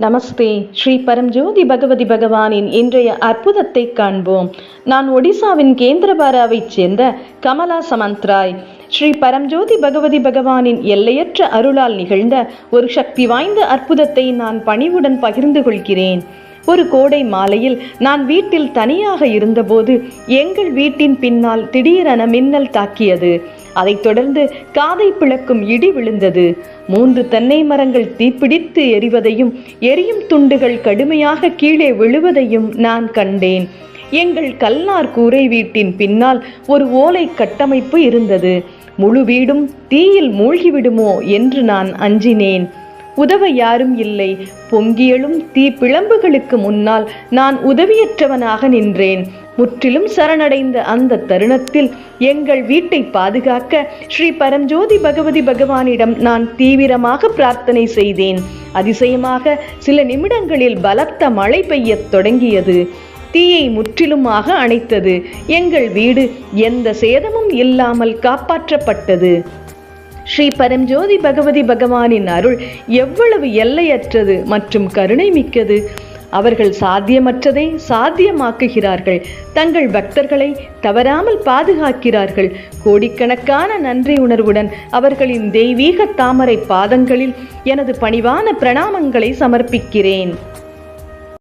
நமஸ்தே. ஸ்ரீ பரம்ஜோதி பகவதி பகவானின் இன்றைய அற்புதத்தை காண்போம். நான் ஒடிசாவின் கேந்திரபாராவைச் சேர்ந்த கமலா சமந்த்ராய். ஸ்ரீ பரம்ஜோதி பகவதி பகவானின் எல்லையற்ற அருளால் நிகழ்ந்த ஒரு சக்தி வாய்ந்த அற்புதத்தை நான் பணிவுடன் பகிர்ந்து கொள்கிறேன். ஒரு கோடை மாலையில் நான் வீட்டில் தனியாக இருந்தபோது எங்கள் வீட்டின் பின்னால் திடீரென மின்னல் தாக்கியது. அதைத் தொடர்ந்து காதை பிளக்கும் இடி விழுந்தது. 3 தென்னை மரங்கள் தீப்பிடித்து எரிவதையும் எரியும் துண்டுகள் கடுமையாக கீழே விழுவதையும் நான் கண்டேன். எங்கள் கல்லார் கூரை வீட்டின் பின்னால் ஒரு ஓலை கட்டமைப்பு இருந்தது. முழு வீடும் தீயில் மூழ்கிவிடுமோ என்று நான் அஞ்சினேன். உதவ யாரும் இல்லை. பொங்கியலும் தீ பிளம்புகளுக்கு முன்னால் நான் உதவியற்றவனாக நின்றேன். முற்றிலும் சரணடைந்த அந்த தருணத்தில் எங்கள் வீட்டை பாதுகாக்க ஸ்ரீ பரம்ஜோதி பகவதி பகவானிடம் நான் தீவிரமாக பிரார்த்தனை செய்தேன். அதிசயமாக சில நிமிடங்களில் பலத்த மழை பெய்யத் தொடங்கியது. தீயை முற்றிலுமாக அணைத்தது. எங்கள் வீடு எந்த சேதமும் இல்லாமல் காப்பாற்றப்பட்டது. ஸ்ரீ பரம்ஜோதி பகவதி பகவானின் அருள் எவ்வளவு எல்லையற்றது மற்றும் கருணை மிக்கது. அவர்கள் சாத்தியமற்றதை சாத்தியமாக்குகிறார்கள். தங்கள் பக்தர்களை தவறாமல் பாதுகாக்கிறார்கள். கோடிக்கணக்கான நன்றி உணர்வுடன் அவர்களின் தெய்வீக தாமரை பாதங்களில் எனது பணிவான பிரணாமங்களை சமர்ப்பிக்கிறேன்.